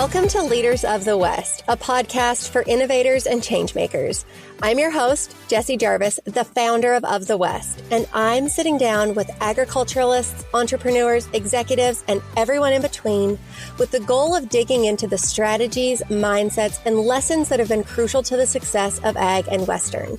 Welcome to Leaders of the West, a podcast for innovators and changemakers. I'm your host, Jessie Jarvis, the founder of the West, and I'm sitting down with agriculturalists, entrepreneurs, executives, and everyone in between with the goal of digging into the strategies, mindsets, and lessons that have been crucial to the success of ag and Western.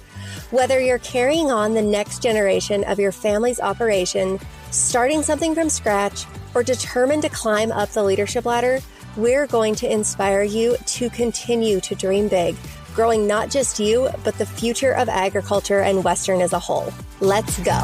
Whether you're carrying on the next generation of your family's operation, starting something from scratch, or determined to climb up the leadership ladder, we're going to inspire you to continue to dream big, growing not just you, but the future of agriculture and Western as a whole. Let's go.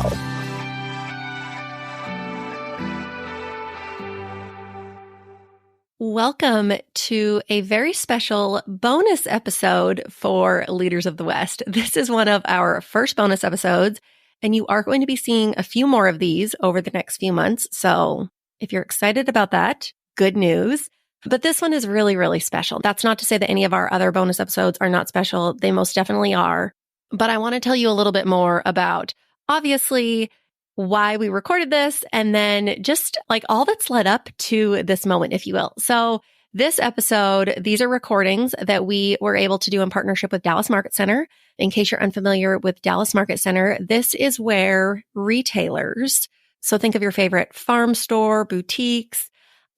Welcome to a very special bonus episode for Leaders of the West. This is one of our first bonus episodes, and you are going to be seeing a few more of these over the next few months. So if you're excited about that, good news. But this one is really, really special. That's not to say that any of our other bonus episodes are not special. They most definitely are. But I want to tell you a little bit more about, obviously, why we recorded this, and then just like all that's led up to this moment, if you will. So this episode, these are recordings that we were able to do in partnership with Dallas Market Center. In case you're unfamiliar with Dallas Market Center, this is where retailers, so think of your favorite farm store, boutiques,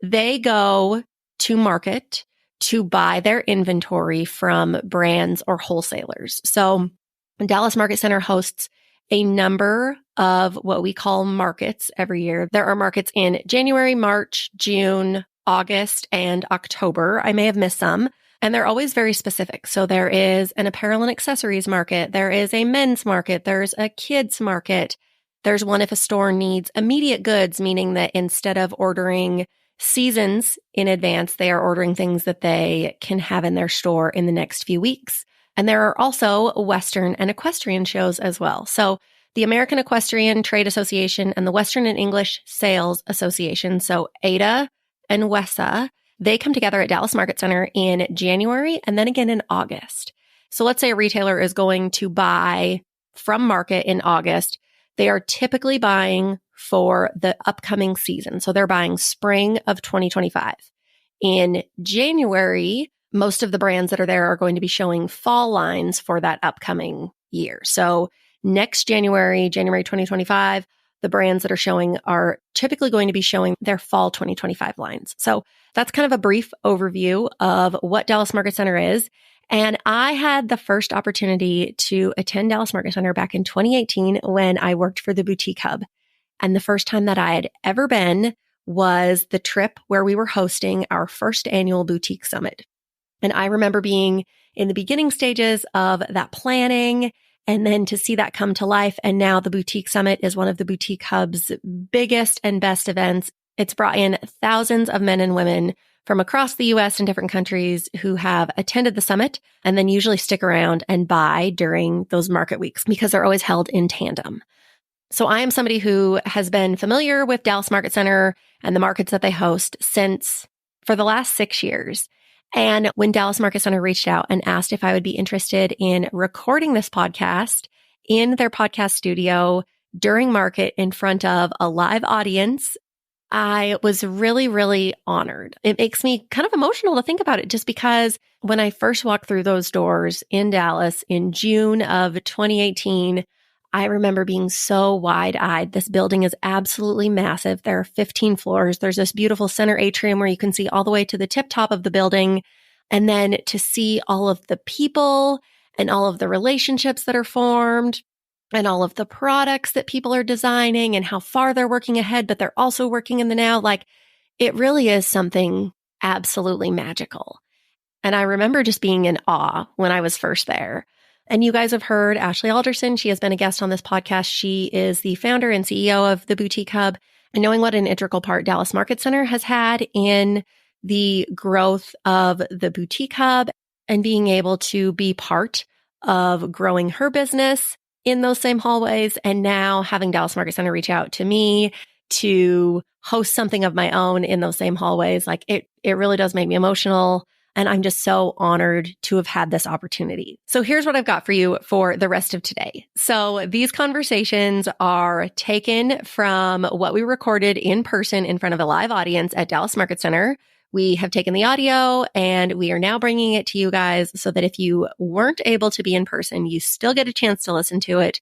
they go to market to buy their inventory from brands or wholesalers. So Dallas Market Center hosts a number of what we call markets every year. There are markets in January, March, June, August, and October. I may have missed some. And they're always very specific. So there is an apparel and accessories market. There is a men's market. There's a kids market. There's one if a store needs immediate goods, meaning that instead of ordering seasons in advance, they are ordering things that they can have in their store in the next few weeks. And there are also Western and equestrian shows as well. So the American Equestrian Trade Association and the Western and English Sales Association, so ADA and WESA, they come together at Dallas Market Center in January and then again in August. So let's say a retailer is going to buy from market in August. They are typically buying for the upcoming season. So they're buying spring of 2025. In January, most of the brands that are there are going to be showing fall lines for that upcoming year. So next January 2025, the brands that are showing are typically going to be showing their fall 2025 lines. So that's kind of a brief overview of what Dallas Market Center is. And I had the first opportunity to attend Dallas Market Center back in 2018 when I worked for the Boutique Hub. And the first time that I had ever been was the trip where we were hosting our first annual boutique summit. And I remember being in the beginning stages of that planning and then to see that come to life. And now the Boutique Summit is one of the Boutique Hub's biggest and best events. It's brought in thousands of men and women from across the U.S. and different countries who have attended the summit and then usually stick around and buy during those market weeks because they're always held in tandem. So I am somebody who has been familiar with Dallas Market Center and the markets that they host for the last 6 years. And when Dallas Market Center reached out and asked if I would be interested in recording this podcast in their podcast studio during market in front of a live audience, I was really, really honored. It makes me kind of emotional to think about it just because when I first walked through those doors in Dallas in June of 2018, I remember being so wide-eyed. This building is absolutely massive. There are 15 floors. There's this beautiful center atrium where you can see all the way to the tip top of the building. And then to see all of the people and all of the relationships that are formed and all of the products that people are designing and how far they're working ahead, but they're also working in the now. Like, it really is something absolutely magical. And I remember just being in awe when I was first there. And you guys have heard Ashley Alderson. She has been a guest on this podcast. She is the founder and CEO of the Boutique Hub. And knowing what an integral part Dallas Market Center has had in the growth of the Boutique Hub and being able to be part of growing her business in those same hallways. And now having Dallas Market Center reach out to me to host something of my own in those same hallways, like it really does make me emotional. And I'm just so honored to have had this opportunity. So here's what I've got for you for the rest of today. So these conversations are taken from what we recorded in person in front of a live audience at Dallas Market Center We have taken the audio and we are now bringing it to you guys so that if you weren't able to be in person, you still get a chance to listen to it.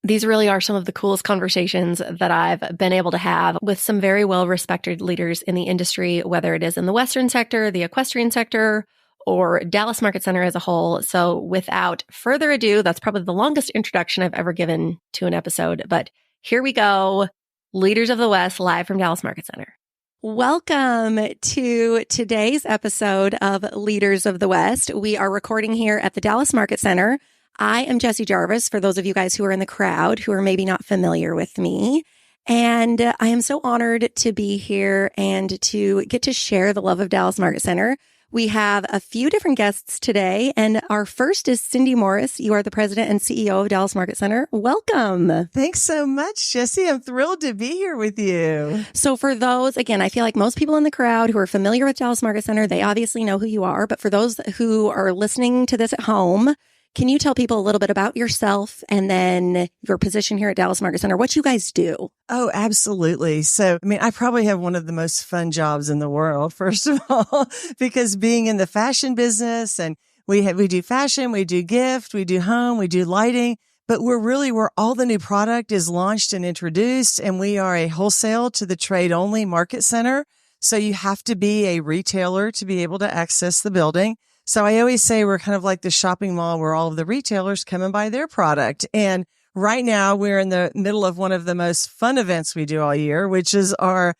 These really are some of the coolest conversations that I've been able to have with some very well-respected leaders in the industry, whether it is in the Western sector, the equestrian sector, or Dallas Market Center as a whole. So without further ado, that's probably the longest introduction I've ever given to an episode. But here we go. Leaders of the West, live from Dallas Market Center. Welcome to today's episode of Leaders of the West. We are recording here at the Dallas Market Center. I am Jessie Jarvis, for those of you guys who are in the crowd who are maybe not familiar with me. And I am so honored to be here and to get to share the love of Dallas Market Center. We have a few different guests today, and our first is Cindy Morris. You are the president and CEO of Dallas Market Center. Welcome. Thanks so much, Jessie. I'm thrilled to be here with you. So for those, again, I feel like most people in the crowd who are familiar with Dallas Market Center, they obviously know who you are. But for those who are listening to this at home, can you tell people a little bit about yourself and then your position here at Dallas Market Center, what you guys do? Oh, absolutely. So, I probably have one of the most fun jobs in the world, first of all, because being in the fashion business, and we do fashion, we do gift, we do home, we do lighting, but we're where all the new product is launched and introduced, and we are a wholesale to the trade only market center. So you have to be a retailer to be able to access the building. So I always say we're kind of like the shopping mall where all of the retailers come and buy their product. And right now we're in the middle of one of the most fun events we do all year, which is our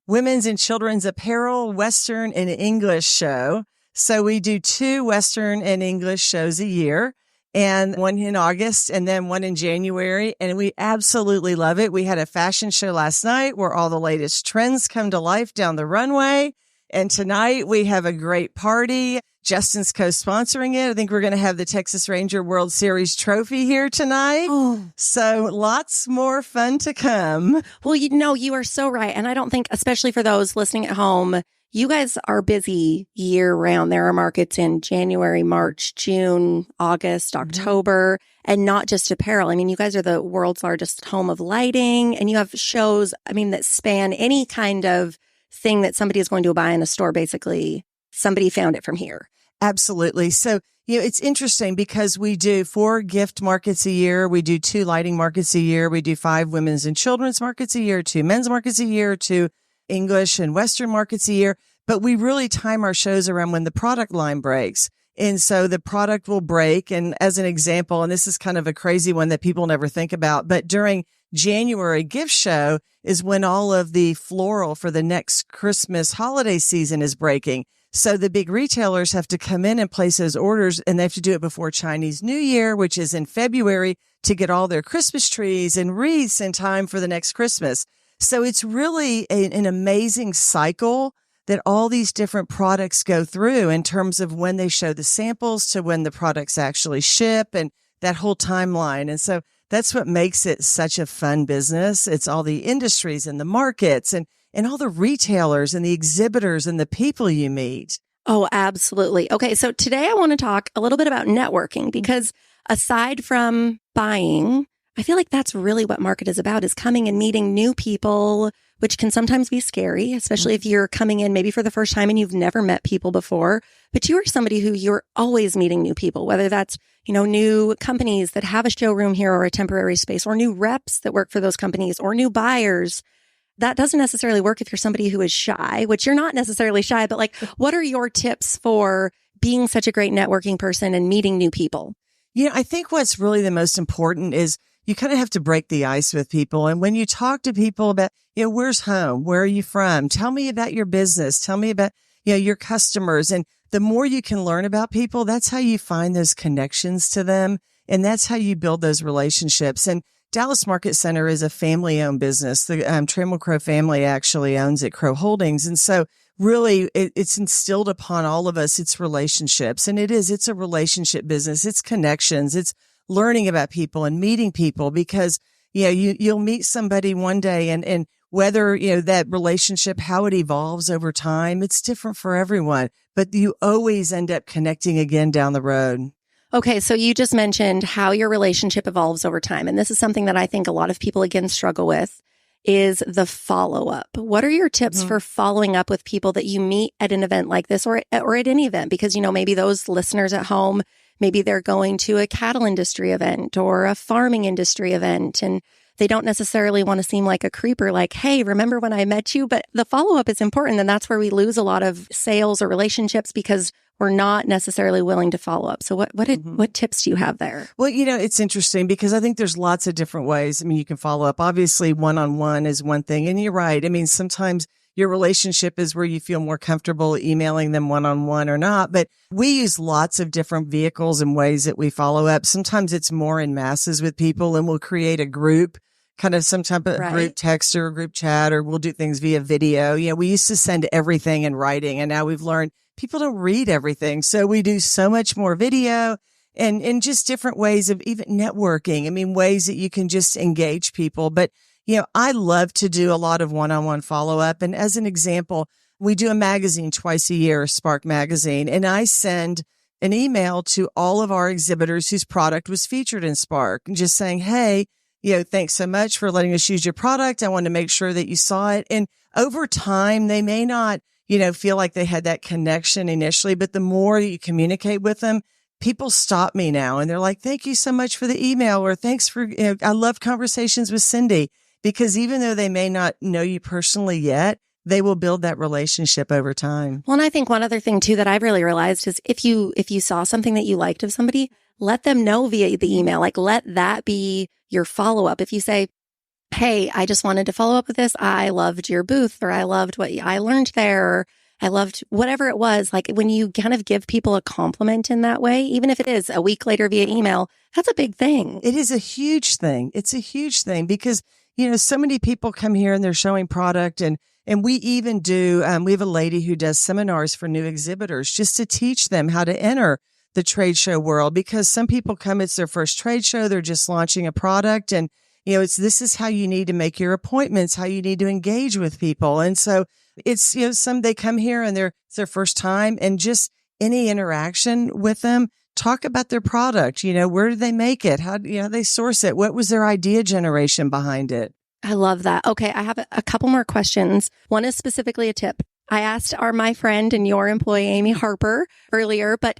women's and children's apparel, Western and English show. So we do 2 Western and English shows a year, and one in August and then one in January. And we absolutely love it. We had a fashion show last night where all the latest trends come to life down the runway. And tonight we have a great party. Justin's co-sponsoring it. I think we're going to have the Texas Ranger World Series trophy here tonight. Oh. So lots more fun to come. Well, you are so right. And I don't think, especially for those listening at home, you guys are busy year round. There are markets in January, March, June, August, October, and not just apparel. You guys are the world's largest home of lighting, and you have shows, that span any kind of thing that somebody is going to buy in a store. Basically, somebody found it from here. Absolutely. So, it's interesting because we do 4 gift markets a year. We do 2 lighting markets a year. We do 5 women's and children's markets a year, 2 men's markets a year, 2 English and Western markets a year. But we really time our shows around when the product line breaks. And so the product will break. And as an example, and this is kind of a crazy one that people never think about, but during January gift show is when all of the floral for the next Christmas holiday season is breaking. So the big retailers have to come in and place those orders, and they have to do it before Chinese New Year, which is in February, to get all their Christmas trees and wreaths in time for the next Christmas. So it's really an amazing cycle that all these different products go through in terms of when they show the samples to when the products actually ship and that whole timeline. And so that's what makes it such a fun business. It's all the industries and the markets and all the retailers and the exhibitors and the people you meet. Oh, absolutely. Okay. So today I want to talk a little bit about networking, because aside from buying, I feel like that's really what market is about, is coming and meeting new people, which can sometimes be scary, especially if you're coming in maybe for the first time and you've never met people before. But you are somebody who you're always meeting new people, whether that's, new companies that have a showroom here or a temporary space, or new reps that work for those companies, or new buyers. That doesn't necessarily work if you're somebody who is shy, which you're not necessarily shy, but what are your tips for being such a great networking person and meeting new people? I think what's really the most important is you kind of have to break the ice with people. And when you talk to people about, where's home? Where are you from? Tell me about your business. Tell me about, your customers. And the more you can learn about people, that's how you find those connections to them. And that's how you build those relationships. And Dallas Market Center is a family-owned business. The Trammell Crow family actually owns it, Crow Holdings. And so really it's instilled upon all of us, it's relationships. And it's a relationship business. It's connections. It's learning about people and meeting people, because, you'll meet somebody one day and whether, that relationship, how it evolves over time, it's different for everyone, but you always end up connecting again down the road. Okay, so you just mentioned how your relationship evolves over time. And this is something that I think a lot of people, again, struggle with, is the follow-up. What are your tips for following up with people that you meet at an event like this or at any event? Because, maybe those listeners at home, maybe they're going to a cattle industry event or a farming industry event, and they don't necessarily want to seem like a creeper, like, hey, remember when I met you? But the follow-up is important, and that's where we lose a lot of sales or relationships because we're not necessarily willing to follow up. So what tips do you have there? Well, it's interesting because I think there's lots of different ways. I mean, you can follow up. Obviously, one-on-one is one thing. And you're right. I mean, sometimes your relationship is where you feel more comfortable emailing them one-on-one or not. But we use lots of different vehicles and ways that we follow up. Sometimes it's more in masses with people, and we'll create a group, kind of some type of group text or group chat, or we'll do things via video. We used to send everything in writing, and now we've learned people don't read everything. So we do so much more video and just different ways of even networking. I mean, ways that you can just engage people. But, I love to do a lot of one-on-one follow-up. And as an example, we do a magazine twice a year, Spark Magazine, and I send an email to all of our exhibitors whose product was featured in Spark, and just saying, hey, thanks so much for letting us use your product. I want to make sure that you saw it. And over time, they may not, feel like they had that connection initially, but the more you communicate with them, people stop me now and they're like, thank you so much for the email, or thanks for, I love conversations with Cindy, because even though they may not know you personally yet, they will build that relationship over time. Well, and I think one other thing too that I've really realized is if you saw something that you liked of somebody, let them know via the email. Like, let that be your follow-up. If you say, hey, I just wanted to follow up with this. I loved your booth, or I loved what I learned there, or I loved whatever it was. Like, when you kind of give people a compliment in that way, even if it is a week later via email, that's a big thing. It is a huge thing. It's a huge thing because, so many people come here and they're showing product, and we even do, we have a lady who does seminars for new exhibitors just to teach them how to enter the trade show world, because some people come, it's their first trade show. They're just launching a product, and this is how you need to make your appointments, how you need to engage with people. And so it's, they come here and it's their first time, and just any interaction with them, talk about their product. Where did they make it? How, they source it? What was their idea generation behind it? I love that. Okay. I have a couple more questions. One is specifically a tip. I asked my friend and your employee, Amy Harper, earlier, but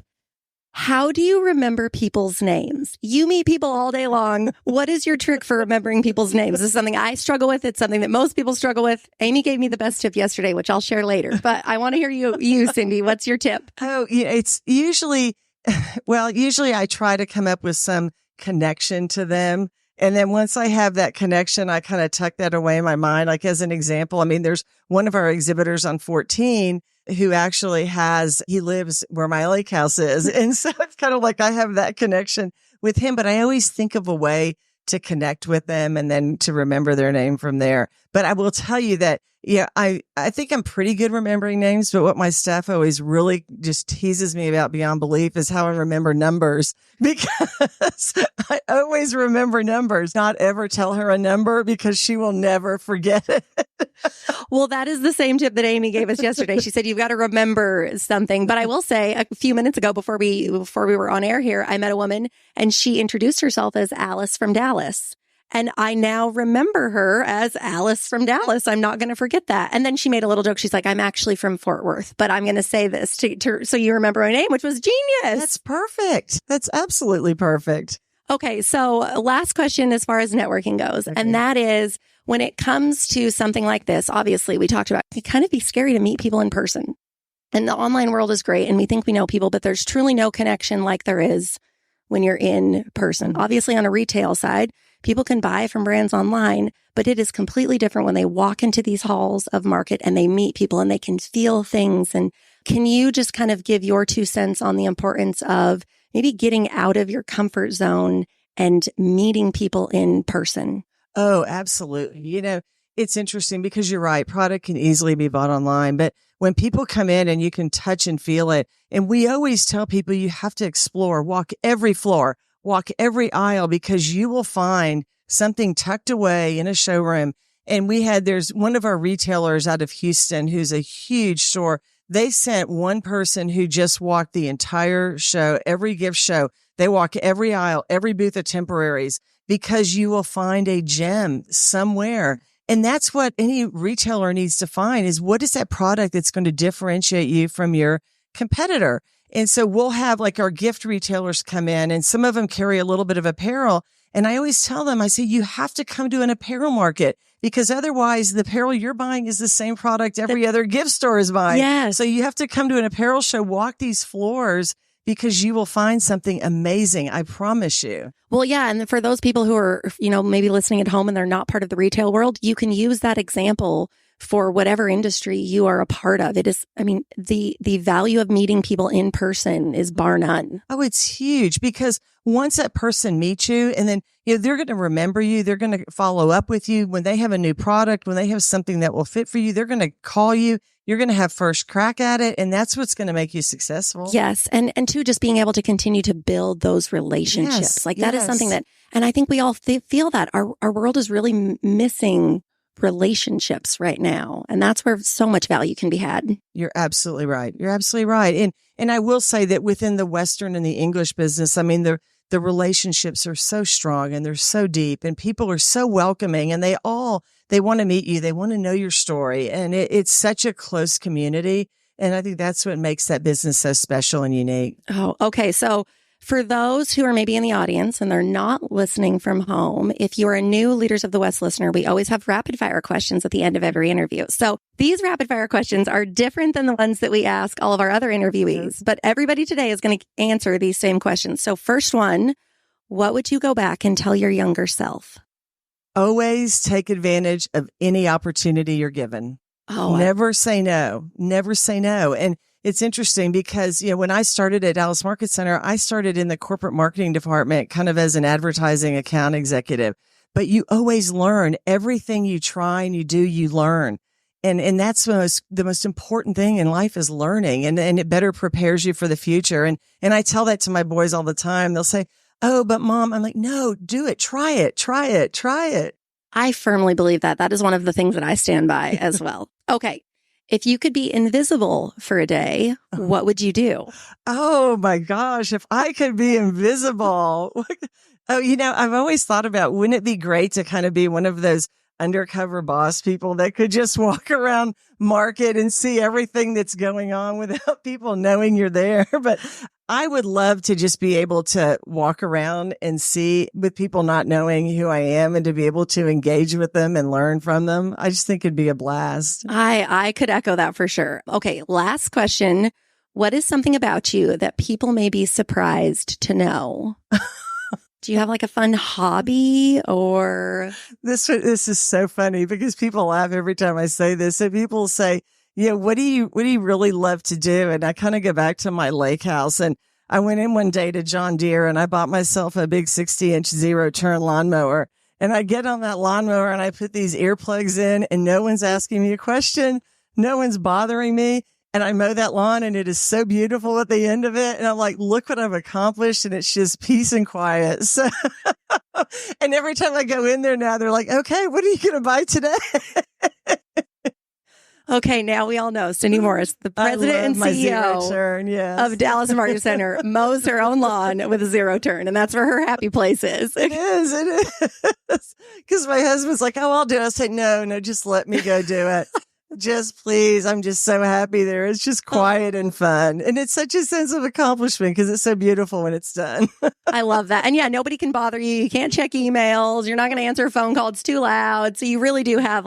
how do you remember people's names? You meet people all day long. What is your trick for remembering people's names? This is something I struggle with. It's something that most people struggle with. Amy gave me the best tip yesterday, which I'll share later. But I want to hear you, Cindy. What's your tip? Oh, it's usually I try to come up with some connection to them. And then once I have that connection, I kind of tuck that away in my mind. Like, as an example, I mean, there's one of our exhibitors on 14 who actually he lives where my lake house is. And so it's kind of like I have that connection with him, but I always think of a way to connect with them and then to remember their name from there. But I will tell you that, I think I'm pretty good remembering names, but what my staff always really just teases me about beyond belief is how I remember numbers, because I always remember numbers, not ever tell her a number because she will never forget it. Well, that is the same tip that Amy gave us yesterday. She said, you've got to remember something. But I will say, a few minutes ago, before we were on air here, I met a woman and she introduced herself as Alice from Dallas. And I now remember her as Alice from Dallas. I'm not going to forget that. And then she made a little joke. She's like, I'm actually from Fort Worth, but I'm going to say this so you remember my name, which was genius. That's perfect. That's absolutely perfect. Okay. So last question as far as networking goes. Okay. And that is, when it comes to something like this, obviously we talked about, it can kind of be scary to meet people in person. And the online world is great and we think we know people, but there's truly no connection like there is when you're in person. Obviously on a retail side, people can buy from brands online, but it is completely different when they walk into these halls of market and they meet people and they can feel things. And can you just kind of give your 2 cents on the importance of maybe getting out of your comfort zone and meeting people in person? Oh, absolutely. It's interesting because you're right. Product can easily be bought online, but when people come in and you can touch and feel it, and we always tell people you have to explore, walk every floor, walk every aisle, because you will find something tucked away in a showroom. And there's one of our retailers out of Houston who's a huge store. They sent one person who just walked the entire show, every gift show. They walk every aisle, every booth of temporaries, because you will find a gem somewhere. And that's what any retailer needs to find is what is that product that's going to differentiate you from your competitor? And so we'll have like our gift retailers come in and some of them carry a little bit of apparel. And I always tell them, I say, you have to come to an apparel market because otherwise the apparel you're buying is the same product every other gift store is buying. Yes. So you have to come to an apparel show, walk these floors because you will find something amazing. I promise you. Well, yeah. And for those people who are, maybe listening at home and they're not part of the retail world, you can use that example for whatever industry you are a part of. It is, the value of meeting people in person is bar none. Oh, it's huge because once that person meets you and then, they're going to remember you. They're going to follow up with you when they have a new product, when they have something that will fit for you, they're going to call you. You're going to have first crack at it. And that's what's going to make you successful. Yes. And two, just being able to continue to build those relationships. That is something that, and I think we all feel that our world is really missing relationships right now. And that's where so much value can be had. You're absolutely right. You're absolutely right. And I will say that within the Western and the English business, the relationships are so strong and they're so deep and people are so welcoming and they want to meet you. They want to know your story. And it's such a close community. And I think that's what makes that business so special and unique. Oh, okay. So for those who are maybe in the audience and they're not listening from home, if you're a new Leaders of the West listener, we always have rapid fire questions at the end of every interview. So these rapid fire questions are different than the ones that we ask all of our other interviewees, but everybody today is going to answer these same questions. So first one, what would you go back and tell your younger self? Always take advantage of any opportunity you're given. Oh, never say no. Never say no. And it's interesting because, when I started at Dallas Market Center, I started in the corporate marketing department kind of as an advertising account executive. But you always learn. Everything you try and you do, you learn. And that's the most important thing in life is learning. And it better prepares you for the future. And I tell that to my boys all the time. They'll say, "Oh, but Mom," I'm like, "No, do it. Try it. Try it. Try it." I firmly believe that. That is one of the things that I stand by as well. Okay. If you could be invisible for a day, what would you do? Oh my gosh. If I could be invisible. I've always thought about, wouldn't it be great to kind of be one of those undercover boss people that could just walk around market and see everything that's going on without people knowing you're there. But I would love to just be able to walk around and see with people not knowing who I am and to be able to engage with them and learn from them. I just think it'd be a blast. I could echo that for sure. Okay. Last question. What is something about you that people may be surprised to know? Do you have like a fun hobby or? This is so funny because people laugh every time I say this. So people say, what do you really love to do? And I kind of go back to my lake house and I went in one day to John Deere and I bought myself a big 60-inch zero-turn lawnmower. And I get on that lawnmower and I put these earplugs in and no one's asking me a question. No one's bothering me. And I mow that lawn and it is so beautiful at the end of it. And I'm like, look what I've accomplished. And it's just peace and quiet. So, and every time I go in there now, they're like, okay, what are you going to buy today? Okay, now we all know Cindy Morris, the president and CEO of Dallas Market Center, mows her own lawn with a zero turn, and that's where her happy place is. It is. Because my husband's like, "Oh, I'll do it." I say, no, just let me go do it. Just please. I'm just so happy there. It's just quiet and fun. And it's such a sense of accomplishment because it's so beautiful when it's done. I love that. And yeah, nobody can bother you. You can't check emails. You're not going to answer a phone call. It's too loud. So you really do have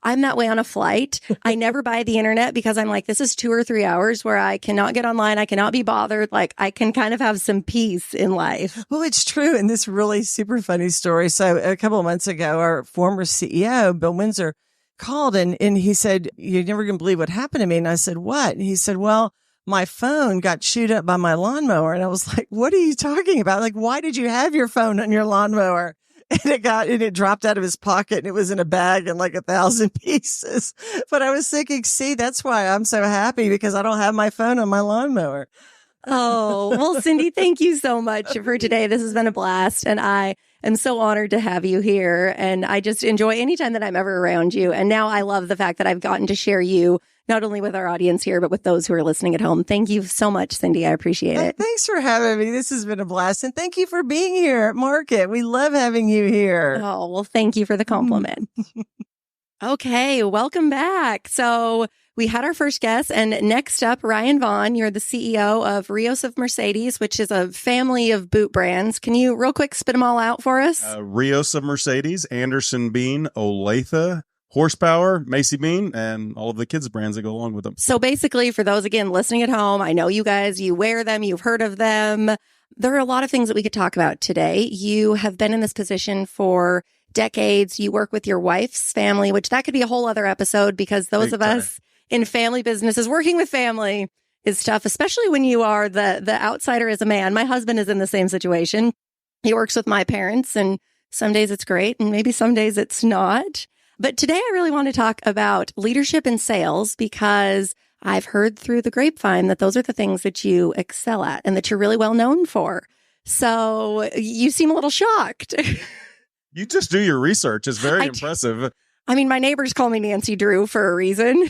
I'm that way on a flight. I never buy the internet because I'm like, this is 2 or 3 hours where I cannot get online. I cannot be bothered. I can kind of have some peace in life. Well, it's true. And this really super funny story. So a couple of months ago, our former CEO, Bill Windsor, called and he said, "You're never going to believe what happened to me." And I said, "What?" And he said, "Well, my phone got chewed up by my lawnmower." And I was like, "What are you talking about? Why did you have your phone on your lawnmower?" And it dropped out of his pocket and it was in a bag in 1,000 pieces. But I was thinking, see, that's why I'm so happy because I don't have my phone on my lawnmower. Oh, well, Cindy, thank you so much for today. This has been a blast. And I am so honored to have you here. And I just enjoy any time that I'm ever around you. And now I love the fact that I've gotten to share you not only with our audience here, but with those who are listening at home. Thank you so much, Cindy. I appreciate it. Thanks for having me. This has been a blast. And thank you for being here at Market. We love having you here. Oh, well, thank you for the compliment. Okay, welcome back. So we had our first guest, and next up, Ryan Vaughan. You're the CEO of Rios of Mercedes, which is a family of boot brands. Can you real quick spit them all out for us? Rios of Mercedes, Anderson Bean, Olathe, Horsepower, Macy Bean, and all of the kids' brands that go along with them. So basically, for those, again, listening at home, I know you guys, you wear them, you've heard of them. There are a lot of things that we could talk about today. You have been in this position for decades. You work with your wife's family, which that could be a whole other episode, because those of us in family businesses, working with family is tough, especially when you are the outsider as a man. My husband is in the same situation. He works with my parents, and some days it's great, and maybe some days it's not. But today I really want to talk about leadership and sales, because I've heard through the grapevine that those are the things that you excel at and that you're really well known for. So you seem a little shocked. You just do your research. It's very impressive. I mean, my neighbors call me Nancy Drew for a reason.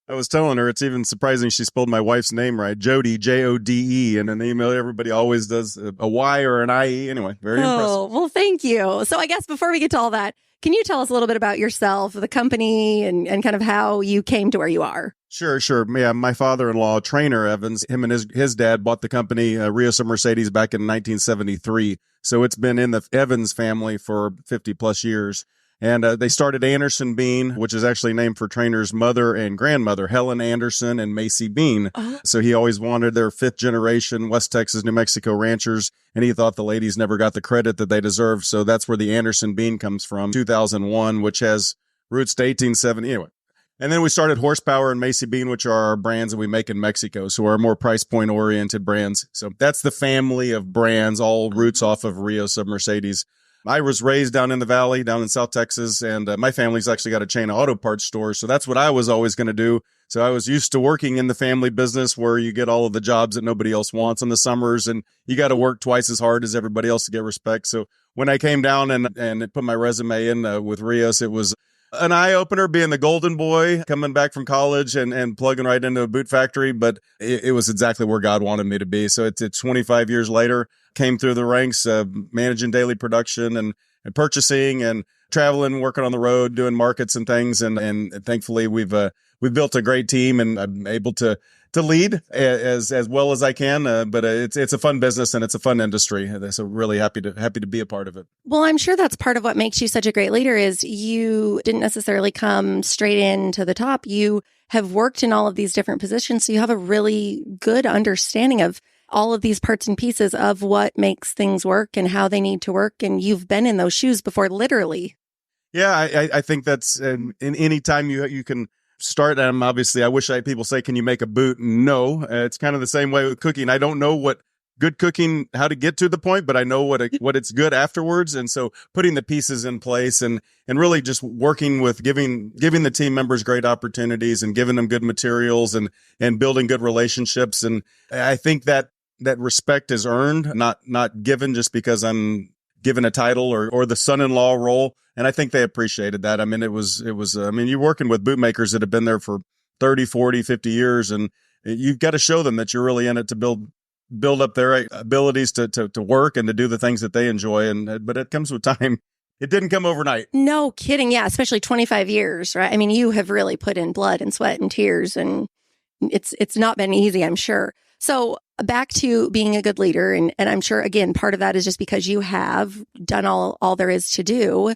I was telling her it's even surprising she spelled my wife's name right. Jody, Jode. In an email, everybody always does a Y or an IE. Anyway, very impressive. Well, thank you. So I guess before we get to all that, can you tell us a little bit about yourself, the company, and kind of how you came to where you are? Sure. Yeah, my father-in-law, Trainer Evans, him and his dad bought the company, Rios of Mercedes, back in 1973. So it's been in the Evans family for 50 plus years. And they started Anderson Bean, which is actually named for Trainer's mother and grandmother, Helen Anderson and Macy Bean. So he always wanted their fifth generation West Texas, New Mexico ranchers, and he thought the ladies never got the credit that they deserved. So that's where the Anderson Bean comes from, 2001, which has roots to 1870. Anyway. And then we started Horsepower and Macy Bean, which are our brands that we make in Mexico. So our more price point oriented brands. So that's the family of brands, all roots off of Rios of Mercedes. I was raised down in the valley, down in South Texas, and my family's actually got a chain of auto parts stores. So that's what I was always going to do. So I was used to working in the family business where you get all of the jobs that nobody else wants in the summers, and you got to work twice as hard as everybody else to get respect. So when I came down and put my resume in with Rios, it was an eye-opener being the golden boy coming back from college and plugging right into a boot factory. But it was exactly where God wanted me to be. So it's 25 years later, came through the ranks managing daily production and purchasing and traveling, working on the road, doing markets and things. And thankfully we've built a great team, and I'm able to lead as well as I can. But it's a fun business and it's a fun industry. So really happy to be a part of it. Well, I'm sure that's part of what makes you such a great leader is you didn't necessarily come straight into the top. You have worked in all of these different positions. So you have a really good understanding of all of these parts and pieces of what makes things work and how they need to work. And you've been in those shoes before, literally. Yeah, I think that's in any time you can start. Obviously, I wish people say, can you make a boot? No, it's kind of the same way with cooking. I don't know what good cooking, how to get to the point, but I know what it's good afterwards. And so putting the pieces in place and really just working with giving the team members great opportunities and giving them good materials and building good relationships. And I think that respect is earned, not given just because I'm given a title or the son-in-law role. And I think they appreciated that. I mean, it was, you're working with bootmakers that have been there for 30, 40, 50 years, and you've got to show them that you're really in it to build up their abilities to work and to do the things that they enjoy. But it comes with time. It didn't come overnight. No kidding. Yeah. Especially 25 years, right? I mean, you have really put in blood and sweat and tears, and it's not been easy, I'm sure. So back to being a good leader. And I'm sure, again, part of that is just because you have done all there is to do.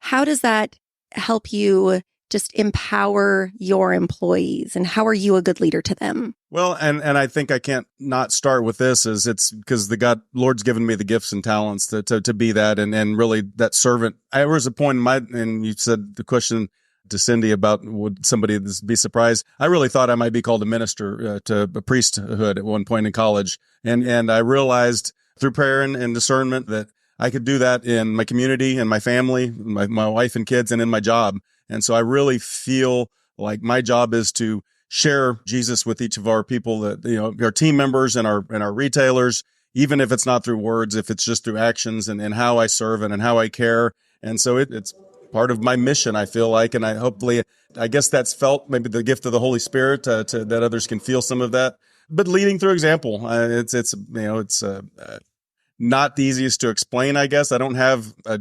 How does that help you just empower your employees? And how are you a good leader to them? Well, and I think I can't not start with this is it's because Lord's given me the gifts and talents to be that and really that servant. There was a point and you said the question to Cindy about would somebody be surprised? I really thought I might be called a minister to a priesthood at one point in college. And I realized through prayer and discernment that I could do that in my community and my family, my wife and kids, and in my job. And so I really feel like my job is to share Jesus with each of our people that, our team members and our retailers, even if it's not through words, if it's just through actions and how I serve and how I care. And so it's part of my mission, I feel like, and I guess that's felt maybe the gift of the Holy Spirit that others can feel some of that. But leading through example, it's not the easiest to explain, I guess. I don't have a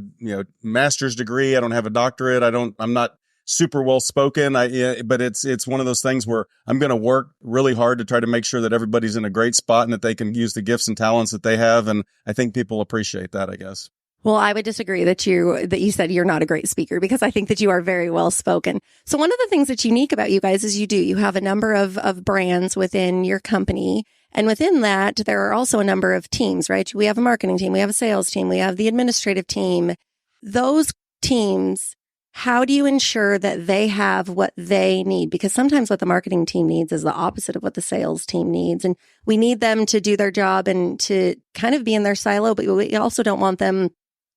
master's degree. I don't have a doctorate. I'm not super well spoken. But it's one of those things where I'm going to work really hard to try to make sure that everybody's in a great spot and that they can use the gifts and talents that they have. And I think people appreciate that, I guess. Well, I would disagree that you said you're not a great speaker, because I think that you are very well spoken. So one of the things that's unique about you guys is you have a number of brands within your company. And within that, there are also a number of teams, right? We have a marketing team, we have a sales team, we have the administrative team. Those teams, how do you ensure that they have what they need? Because sometimes what the marketing team needs is the opposite of what the sales team needs. And we need them to do their job and to kind of be in their silo, but we also don't want them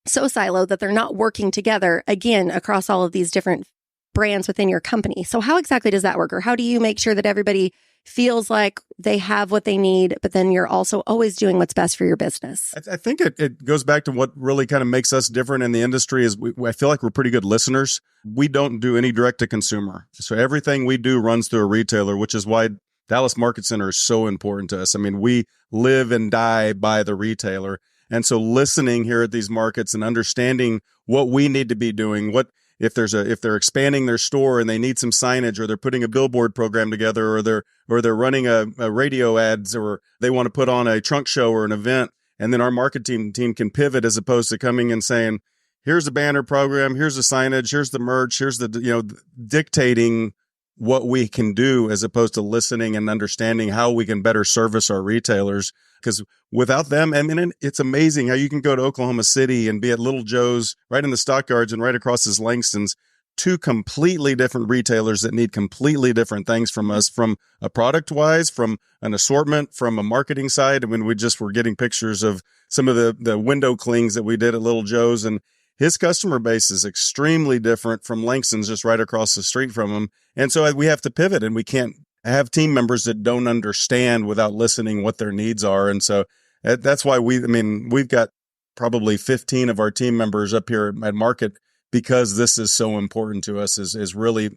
so siloed that they're not working together, again, across all of these different brands within your company. So how exactly does that work? Or how do you make sure that everybody feels like they have what they need, but then you're also always doing what's best for your business? I think it goes back to what really kind of makes us different in the industry is I feel like we're pretty good listeners. We don't do any direct to consumer. So everything we do runs through a retailer, which is why Dallas Market Center is so important to us. I mean, we live and die by the retailer. And so listening here at these markets and understanding what we need to be doing, what if they're expanding their store and they need some signage, or they're putting a billboard program together, or they're running a radio ads, or they want to put on a trunk show or an event, and then our marketing team can pivot as opposed to coming and saying, here's the banner program, here's the signage, here's the merch, here's the dictating what we can do, as opposed to listening and understanding how we can better service our retailers. Because without them, I mean, it's amazing how you can go to Oklahoma City and be at Little Joe's right in the Stockyards and right across is Langston's, two completely different retailers that need completely different things from us, from a product wise, from an assortment, from a marketing side. I mean, we just were getting pictures of some of the window clings that we did at Little Joe's, and his customer base is extremely different from Langston's just right across the street from him. And so we have to pivot, and we can't have team members that don't understand without listening what their needs are. And so that's why we've got probably 15 of our team members up here at Market, because this is so important to us, is really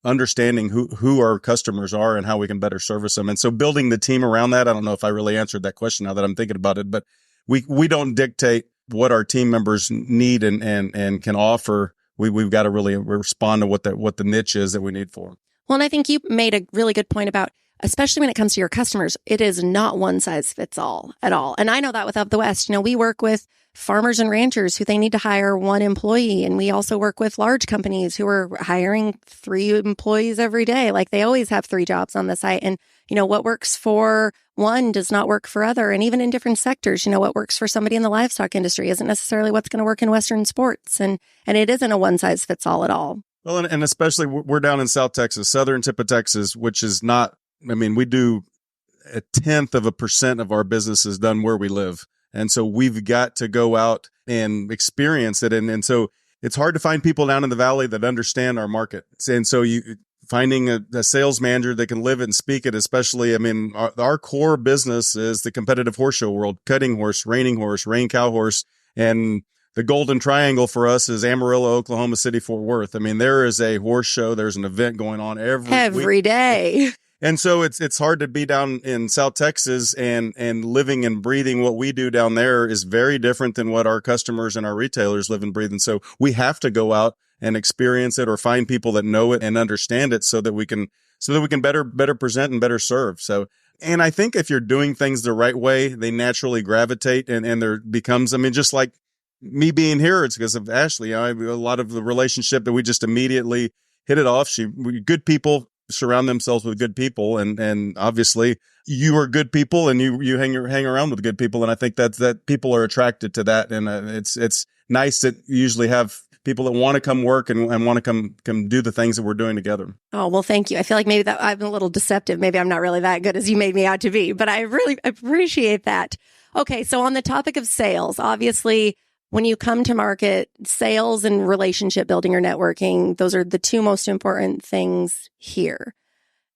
understanding who our customers are and how we can better service them. And so building the team around that, I don't know if I really answered that question now that I'm thinking about it, but we don't dictate what our team members need and can offer. We've got to really respond to what the niche is that we need for them. Well, and I think you made a really good point about, especially when it comes to your customers, it is not one size fits all at all. And I know that with Up the West, we work with farmers and ranchers who they need to hire one employee. And we also work with large companies who are hiring 3 employees every day. Like they always have 3 jobs on the site. And, what works for one does not work for other. And even in different sectors, what works for somebody in the livestock industry isn't necessarily what's going to work in Western sports. And it isn't a one size fits all at all. Well, and especially we're down in South Texas, southern tip of Texas, which is not, we do 0.1% of our business is done where we live. And so we've got to go out and experience it. And so it's hard to find people down in the valley that understand our market. And so finding a sales manager that can live it and speak it, especially, our core business is the competitive horse show world, cutting horse, rein cow horse. And the golden triangle for us is Amarillo, Oklahoma City, Fort Worth. There is a horse show. There's an event going on every day. And so it's hard to be down in South Texas and living and breathing what we do down there is very different than what our customers and our retailers live and breathe. And so we have to go out and experience it or find people that know it and understand it so that we can better present and better serve. So, and I think if you're doing things the right way, they naturally gravitate and there becomes, just like me being here, it's because of Ashley. A lot of the relationship that we just immediately hit it off. Good people surround themselves with good people, and obviously you are good people, and you hang around with good people, and I think that people are attracted to that, and it's nice that you usually have people that want to come work and want to come do the things that we're doing together. Oh, well, thank you. I feel like maybe that I'm a little deceptive. Maybe I'm not really that good as you made me out to be, but I really appreciate that. Okay, so on the topic of sales, obviously, when you come to market, sales and relationship building or networking, those are the 2 most important things here.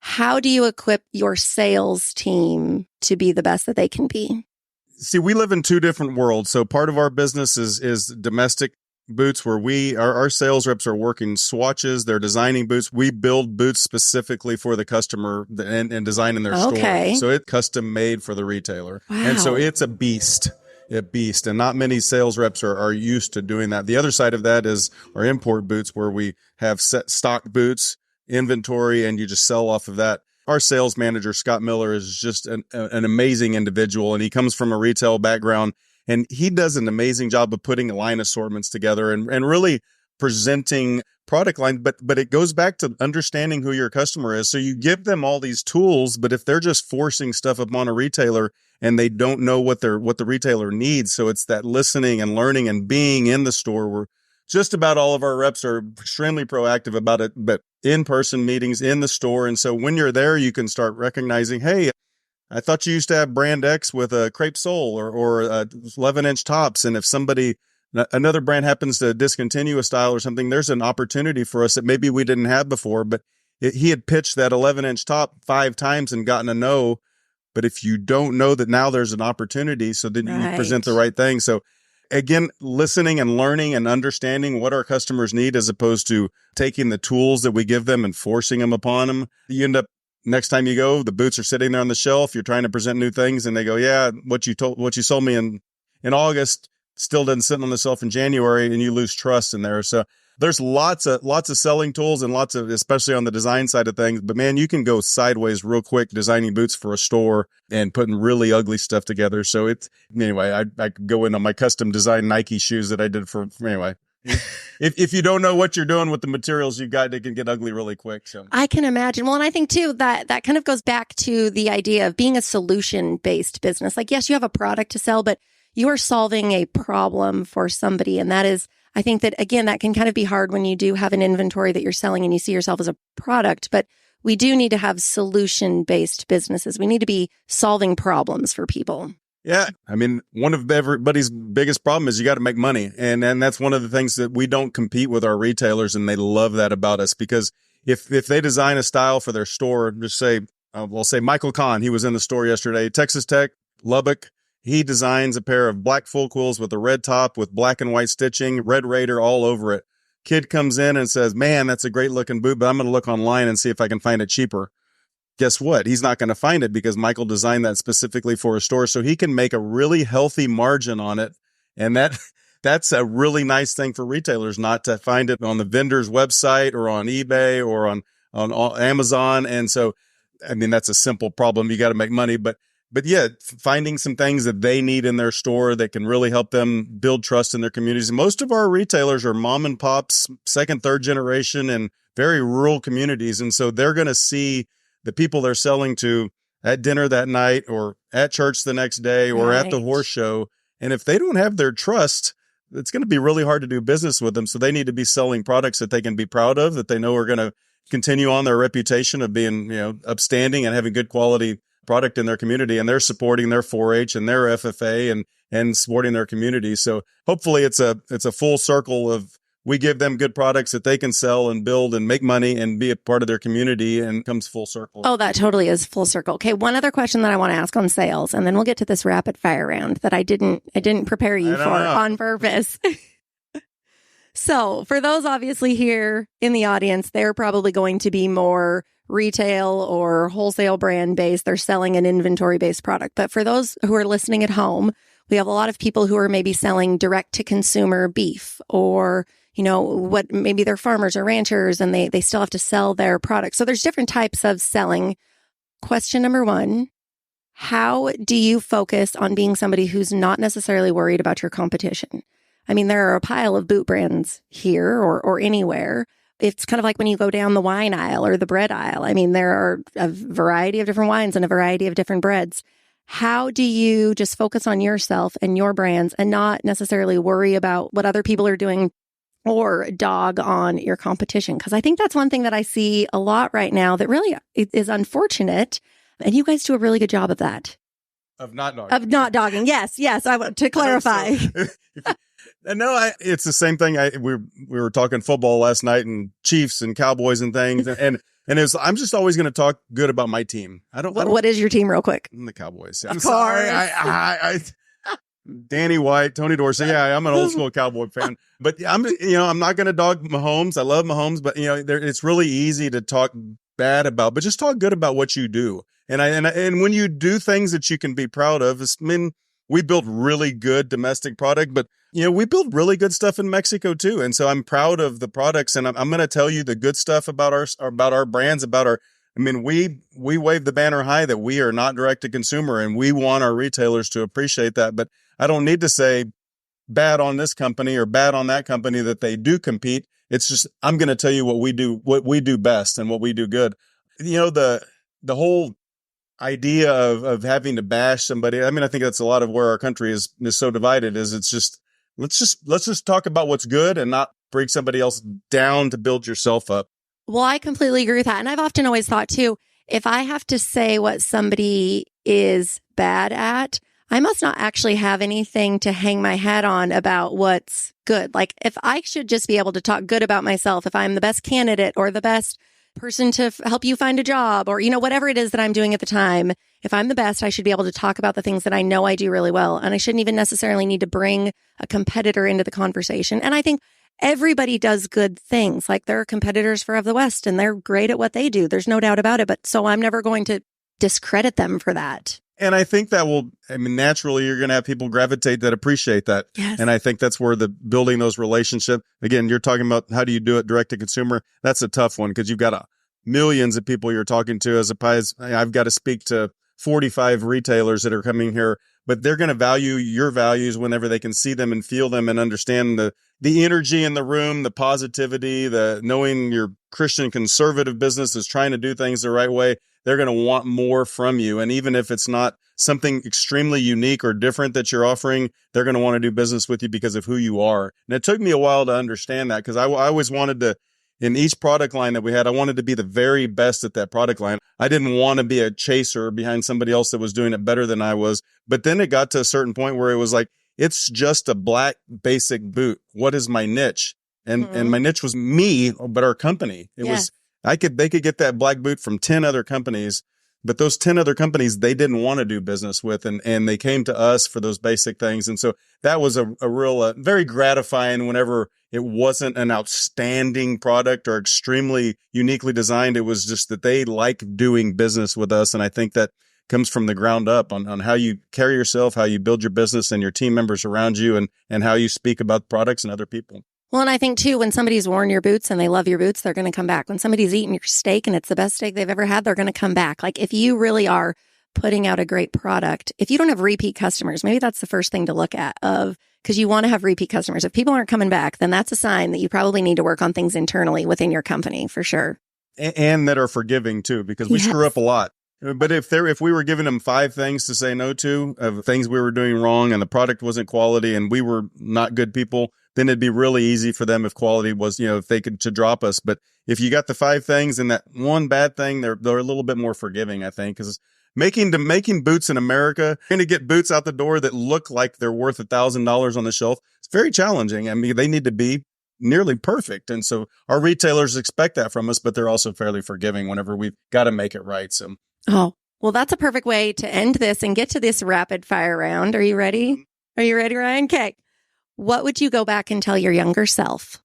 How do you equip your sales team to be the best that they can be? See, we live in 2 different worlds. So part of our business is domestic boots, where our sales reps are working swatches. They're designing boots. We build boots specifically for the customer and design in their store. So it's custom made for the retailer. Wow. And so it's a beast. a beast, and not many sales reps are used to doing that. The other side of that is our import boots, where we have set stock boots, inventory, and you just sell off of that. Our sales manager, Scott Miller, is just an amazing individual, and he comes from a retail background, and he does an amazing job of putting line assortments together and really presenting product line. But it goes back to understanding who your customer is. So you give them all these tools, but if they're just forcing stuff upon a retailer and they don't know what the retailer needs, so it's that listening and learning and being in the store. Where just about all of our reps are extremely proactive about it, but in-person meetings in the store. And so when you're there, you can start recognizing, hey, I thought you used to have brand X with a crepe sole or 11-inch tops. And if another brand happens to discontinue a style or something, there's an opportunity for us that maybe we didn't have before. But he had pitched that 11-inch top 5 times and gotten a no. But if you don't know that, now there's an opportunity, so then you present the right thing. So again, listening and learning and understanding what our customers need, as opposed to taking the tools that we give them and forcing them upon them. You end up, next time you go, the boots are sitting there on the shelf. You're trying to present new things, and they go, yeah, what you sold me in August still doesn't sit on the shelf in January, and you lose trust in there. So there's lots of selling tools, and lots of, especially on the design side of things. But man, you can go sideways real quick designing boots for a store and putting really ugly stuff together. So anyway, I could go in on my custom design Nike shoes that I did for anyway. If you don't know what you're doing with the materials you've got, it can get ugly really quick. So I can imagine. Well, and I think too that kind of goes back to the idea of being a solution-based business. Like, yes, you have a product to sell, but you are solving a problem for somebody. And that is, I think that, again, that can kind of be hard when you do have an inventory that you're selling and you see yourself as a product. But we do need to have solution-based businesses. We need to be solving problems for people. Yeah. I mean, one of everybody's biggest problem is you got to make money. And that's one of the things that we don't compete with our retailers. And they love that about us, because if they design a style for their store, just say, we'll say Michael Kahn, he was in the store yesterday, Texas Tech, Lubbock. He designs a pair of black full quills with a red top with black and white stitching, Red Raider all over it. Kid comes in and says, man, that's a great looking boot, but I'm going to look online and see if I can find it cheaper. Guess what? He's not going to find it, because Michael designed that specifically for a store, so he can make a really healthy margin on it. And that's a really nice thing for retailers, not to find it on the vendor's website or on eBay or on Amazon. And so, I mean, that's a simple problem. You got to make money, but yeah, finding some things that they need in their store that can really help them build trust in their communities. Most of our retailers are mom and pops, second, third generation, and very rural communities. And so they're going to see the people they're selling to at dinner that night, or at church the next day, or at the horse show. And if they don't have their trust, it's going to be really hard to do business with them. So they need to be selling products that they can be proud of, that they know are going to continue on their reputation of being, upstanding and having good quality product in their community. And they're supporting their 4-H and their FFA and supporting their community. So hopefully it's a full circle of, we give them good products that they can sell and build and make money and be a part of their community, and comes full circle. Oh, that totally is full circle. Okay. One other question that I want to ask on sales, and then we'll get to this rapid fire round that I didn't prepare you for on purpose. So for those obviously here in the audience, they're probably going to be more retail or wholesale brand based. They're selling an inventory based product. But for those who are listening at home, we have a lot of people who are maybe selling direct to consumer beef, or what, maybe they're farmers or ranchers, and they still have to sell their products. So there's different types of selling. Question number 1, how do you focus on being somebody who's not necessarily worried about your competition? I mean, there are a pile of boot brands here or anywhere. It's kind of like when you go down the wine aisle or the bread aisle. I mean, there are a variety of different wines and a variety of different breads. How do you just focus on yourself and your brands and not necessarily worry about what other people are doing or dog on your competition? Because I think that's one thing that I see a lot right now that really is unfortunate. And you guys do a really good job of that. Of not dogging. Of not dogging. Yes. I want to clarify. No, it's the same thing. We were talking football last night, and Chiefs and Cowboys and things. And I'm just always going to talk good about my team. What is your team real quick? The Cowboys. I'm sorry. Danny White, Tony Dorsey. Yeah, I'm an old school Cowboy fan, but I'm not going to dog Mahomes. I love Mahomes, but it's really easy to talk bad about, but just talk good about what you do. And when you do things that you can be proud of, we build really good domestic product, but we build really good stuff in Mexico too. And so I'm proud of the products, and I'm going to tell you the good stuff about our brands, we wave the banner high that we are not direct to consumer, and we want our retailers to appreciate that. But I don't need to say bad on this company or bad on that company that they do compete. It's just, I'm going to tell you what we do best and what we do good. The whole idea of having to bash somebody. I think that's a lot of where our country is so divided. It's just, let's just talk about what's good and not bring somebody else down to build yourself up. Well, I completely agree with that. And I've often always thought too, if I have to say what somebody is bad at, I must not actually have anything to hang my hat on about what's good. Like if I should just be able to talk good about myself, if I'm the best candidate or the best person to help you find a job or, whatever it is that I'm doing at the time, if I'm the best, I should be able to talk about the things that I know I do really well. And I shouldn't even necessarily need to bring a competitor into the conversation. And I think everybody does good things. Like there are competitors for Of the West and they're great at what they do. There's no doubt about it. But so I'm never going to discredit them for that. And I think that will, naturally you're going to have people gravitate that appreciate that. Yes. And I think that's where the building those relationships, again, you're talking about how do you do it direct to consumer? That's a tough one because you've got millions of people you're talking to as opposed, I've got to speak to 45 retailers that are coming here, but they're going to value your values whenever they can see them and feel them and understand the energy in the room, the positivity, the knowing your Christian conservative business is trying to do things the right way. They're going to want more from you. And even if it's not something extremely unique or different that you're offering, they're going to want to do business with you because of who you are. And it took me a while to understand that because I always wanted to, in each product line that we had, I wanted to be the very best at that product line. I didn't want to be a chaser behind somebody else that was doing it better than I was. But then it got to a certain point where it was like, it's just a black basic boot. What is my niche? And my niche was me, but our company. It was, they could get that black boot from 10 other companies, but those 10 other companies, they didn't want to do business with. And they came to us for those basic things. And so that was a real, very gratifying whenever it wasn't an outstanding product or extremely uniquely designed. It was just that they like doing business with us. And I think that comes from the ground up on how you carry yourself, how you build your business and your team members around you and how you speak about products and other people. Well, and I think too, when somebody's worn your boots and they love your boots, they're going to come back. When somebody's eaten your steak and it's the best steak they've ever had, they're going to come back. Like if you really are putting out a great product, if you don't have repeat customers, maybe that's the first thing to look at because you want to have repeat customers. If people aren't coming back, then that's a sign that you probably need to work on things internally within your company for sure. And that are forgiving too, because we screw up a lot. But if we were giving them 5 things to say no to, of things we were doing wrong and the product wasn't quality and we were not good people, then it'd be really easy for them if quality was, if they could to drop us. But if you got the 5 things and that one bad thing, they're a little bit more forgiving, I think, because making boots in America, going to get boots out the door that look like they're worth $1,000 on the shelf. It's very challenging. I mean, they need to be nearly perfect. And so our retailers expect that from us, but they're also fairly forgiving whenever we've got to make it right. So. Oh, well, that's a perfect way to end this and get to this rapid fire round. Are you ready? Are you ready, Ryan? Okay. What would you go back and tell your younger self?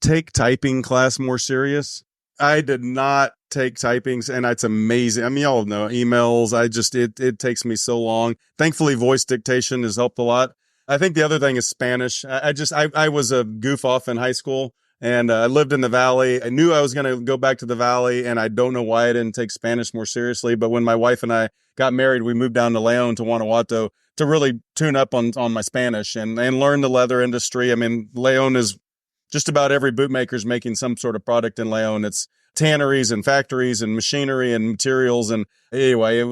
Take typing class more serious. I did not take typings, and it's amazing. I mean, y'all know emails. It takes me so long. Thankfully, voice dictation has helped a lot. I think the other thing is Spanish. I was a goof off in high school. And I lived in the Valley. I knew I was going to go back to the Valley, and I don't know why I didn't take Spanish more seriously. But when my wife and I got married, we moved down to León, to Guanajuato, to really tune up on my Spanish and learn the leather industry. I mean, León is just about every bootmaker's making some sort of product in León. It's tanneries and factories and machinery and materials. And anyway,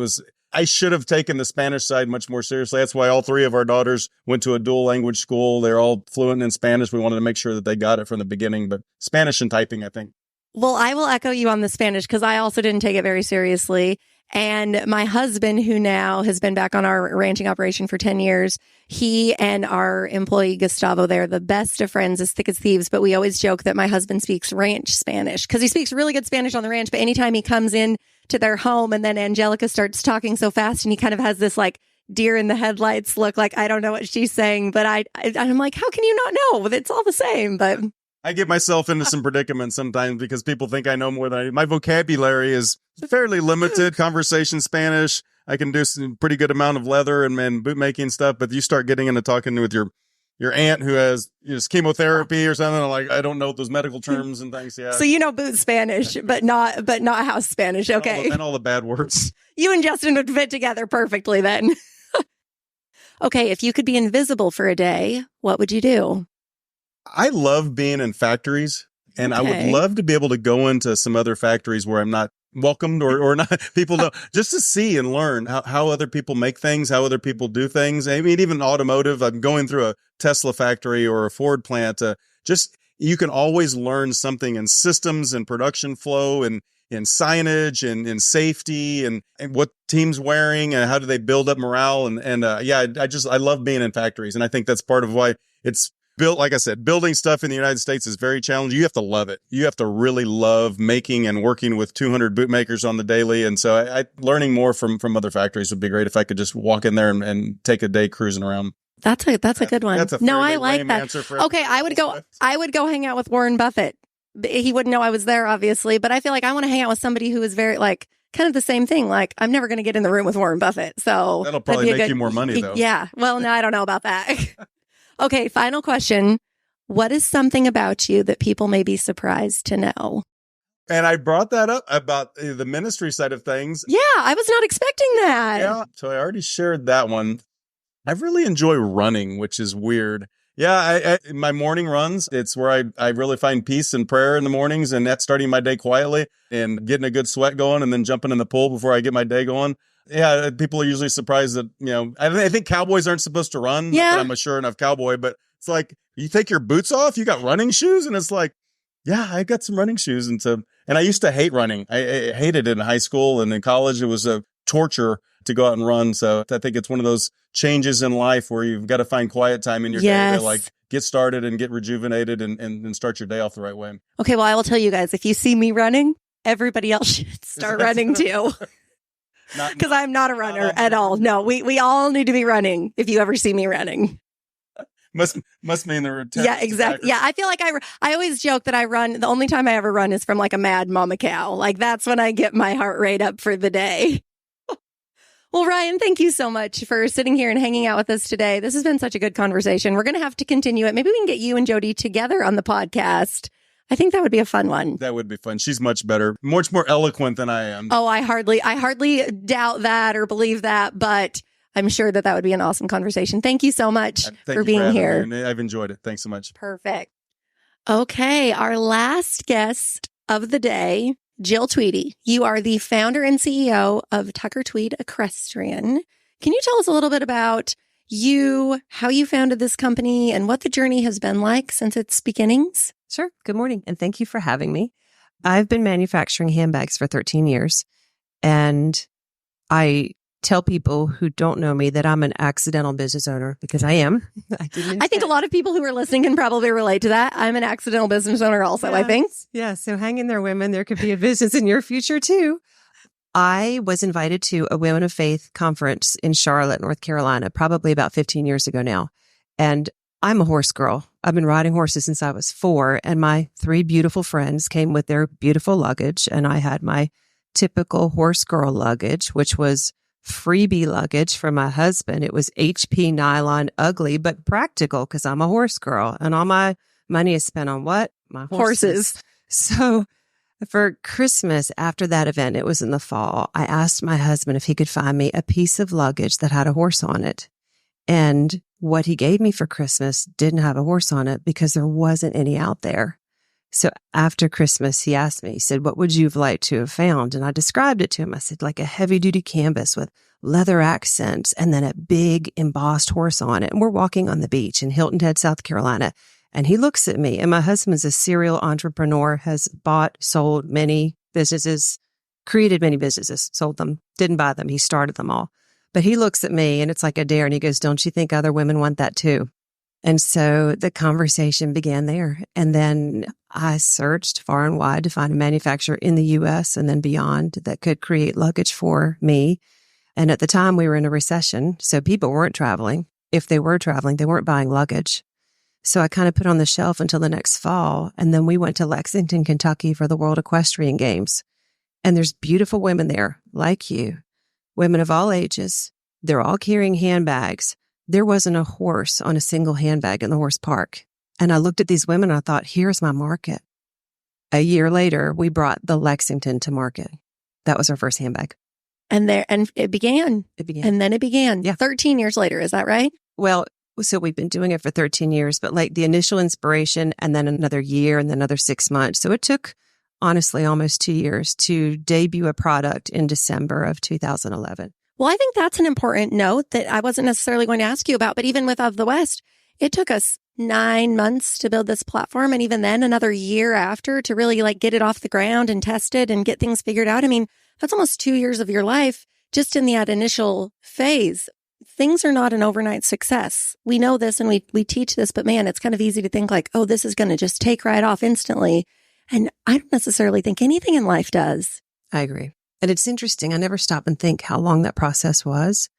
I should have taken the Spanish side much more seriously. That's why all 3 of our daughters went to a dual language school. They're all fluent in Spanish. We wanted to make sure that they got it from the beginning, but Spanish and typing, I think. Well, I will echo you on the Spanish because I also didn't take it very seriously. And my husband, who now has been back on our ranching operation for 10 years, he and our employee, Gustavo, they're the best of friends, as thick as thieves. But we always joke that my husband speaks ranch Spanish because he speaks really good Spanish on the ranch. But anytime he comes in to their home and then Angelica starts talking so fast and he kind of has this like deer in the headlights look, like I don't know what she's saying, but I'm like, how can you not know? It's all the same. But I get myself into some predicaments sometimes because people think I know more than I do. My vocabulary is fairly limited. Conversation Spanish. I can do some pretty good amount of leather and boot making stuff. But you start getting into talking with your aunt who has chemotherapy or something. Like, I don't know those medical terms and things. Yeah. So, boot Spanish, but not house Spanish. Okay. And all the bad words. You and Justin would fit together perfectly then. Okay. If you could be invisible for a day, what would you do? I love being in factories, and I would love to be able to go into some other factories where I'm not welcomed or not, people know, just to see and learn how other people make things, how other people do things. I mean, even automotive, I'm going through a Tesla factory or a Ford plant. You can always learn something in systems and production flow and in signage and in safety and what team's wearing and how do they build up morale. I love being in factories. And I think that's part of why it's built. Like I said, building stuff in the United States is very challenging. You have to love it. You have to really love making and working with 200 bootmakers on the daily. And so learning more from other factories would be great if I could just walk in there and take a day cruising around. That's a good one. No, I like that. Okay, I would go hang out with Warren Buffett. He wouldn't know I was there, obviously, but I feel like I want to hang out with somebody who is very kind of the same thing. Like, I'm never going to get in the room with Warren Buffett. So that'll probably make you more money though. Yeah. Well, no, I don't know about that. Okay. Final question. What is something about you that people may be surprised to know? And I brought that up about the ministry side of things. Yeah. I was not expecting that. Yeah. So I already shared that one. I really enjoy running, which is weird. Yeah, my morning runs, it's where I really find peace and prayer in the mornings, and that's starting my day quietly and getting a good sweat going and then jumping in the pool before I get my day going. Yeah, people are usually surprised that, I think cowboys aren't supposed to run. Yeah. I'm a sure enough cowboy, but it's like, you take your boots off, you got running shoes? And it's like, yeah, I got some running shoes. And I used to hate running. I hated it in high school and in college. It was a torture to go out and run. So I think it's one of those changes in life where you've got to find quiet time in your day to get started and get rejuvenated and start your day off the right way. Okay. Well, I will tell you guys, if you see me running, everybody else should start running too. Because I'm not a runner at all. No, we all need to be running if you ever see me running. Must mean they're yeah, exactly. Yeah, I feel like I always joke that I run. The only time I ever run is from like a mad mama cow. Like, that's when I get my heart rate up for the day. Well, Ryan, thank you so much for sitting here and hanging out with us today. This has been such a good conversation. We're going to have to continue it. Maybe we can get you and Jody together on the podcast. I think that would be a fun one. That would be fun. She's much better, much more eloquent than I am. Oh, I hardly doubt that or believe that, but I'm sure that would be an awesome conversation. Thank you so much for being here. I've enjoyed it. Thanks so much. Perfect. Okay, our last guest of the day, Jill Tweedy. You are the founder and CEO of Tucker Tweed Equestrian. Can you tell us a little bit about you, how you founded this company, and what the journey has been like since its beginnings? Sure. Good morning, and thank you for having me. I've been manufacturing handbags for 13 years, and I tell people who don't know me that I'm an accidental business owner, because I am. I think a lot of people who are listening can probably relate to that. I'm an accidental business owner also, I think. Yeah. So hang in there, women. There could be a business in your future too. I was invited to a Women of Faith conference in Charlotte, North Carolina, probably about 15 years ago now. And I'm a horse girl. I've been riding horses since I was 4, and my 3 beautiful friends came with their beautiful luggage, and I had my typical horse girl luggage, which was freebie luggage from my husband. It was HP nylon, ugly, but practical, because I'm a horse girl, and all my money is spent on what? My horses. So for Christmas, after that event, it was in the fall, I asked my husband if he could find me a piece of luggage that had a horse on it. And what he gave me for Christmas didn't have a horse on it because there wasn't any out there. So after Christmas, he asked me, he said, what would you have liked to have found? And I described it to him. I said, like a heavy duty canvas with leather accents and then a big embossed horse on it. And we're walking on the beach in Hilton Head, South Carolina. And he looks at me, and my husband's a serial entrepreneur, has bought, sold many businesses, created many businesses, sold them, didn't buy them. He started them all. But he looks at me and it's like a dare. And he goes, don't you think other women want that too? And so the conversation began there. And then I searched far and wide to find a manufacturer in the U.S. and then beyond that could create luggage for me. And at the time we were in a recession, so people weren't traveling. If they were traveling, they weren't buying luggage. So I kind of put on the shelf until the next fall. And then we went to Lexington, Kentucky for the World Equestrian Games. And there's beautiful women there like you women of all ages. They're all carrying handbags. There wasn't a horse on a single handbag in the horse park. And I looked at these women and I thought, here's my market. A year later, we brought the Lexington to market. That was our first handbag. And it began. It began. And then it began. Yeah. 13 years later. Is that right? Well, so we've been doing it for 13 years, but like the initial inspiration and then another year and then another 6 months. So it took, honestly, almost 2 years to debut a product in December of 2011. Well, I think that's an important note that I wasn't necessarily going to ask you about, but even with Of the West, it took us 9 months to build this platform. And even then another year after to really like get it off the ground and test it and get things figured out. I mean, that's almost 2 years of your life just in that initial phase. Things are not an overnight success. We know this and we teach this, but man, it's kind of easy to think like, oh, this is going to just take right off instantly. And I don't necessarily think anything in life does. I agree. And it's interesting. I never stop and think how long that process was,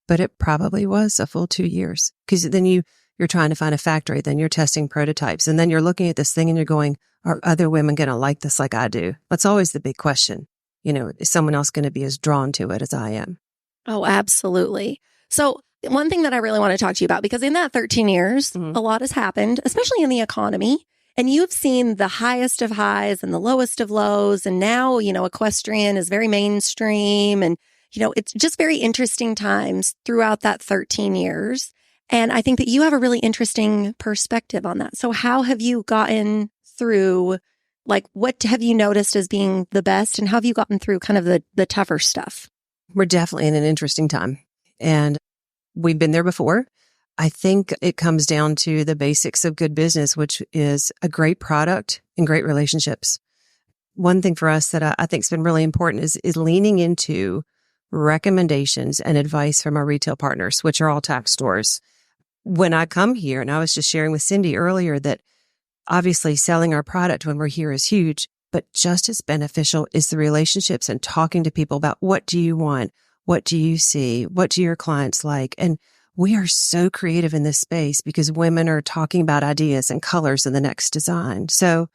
but it probably was a full 2 years. Because then you're trying to find a factory, then you're testing prototypes, and then you're looking at this thing and you're going, are other women going to like this like I do? That's always the big question. You know, is someone else going to be as drawn to it as I am? Oh, absolutely. So one thing that I really want to talk to you about, because in that 13 years, a lot has happened, especially in the economy. And you've seen the highest of highs and the lowest of lows. And now, you know, equestrian is very mainstream. And, you know, it's just very interesting times throughout that 13 years. And I think that you have a really interesting perspective on that. So how have you gotten through, like, what have you noticed as being the best? And how have you gotten through kind of the tougher stuff? We're definitely in an interesting time. And we've been there before. I think it comes down to the basics of good business, which is a great product and great relationships. One thing for us that I think has been really important is leaning into recommendations and advice from our retail partners, which are all tax stores. When I come here, and I was just sharing with Cindy earlier that obviously selling our product when we're here is huge, but just as beneficial is the relationships and talking to people about what do you want? What do you see? What do your clients like? And we are so creative in this space because women are talking about ideas and colors in the next design. So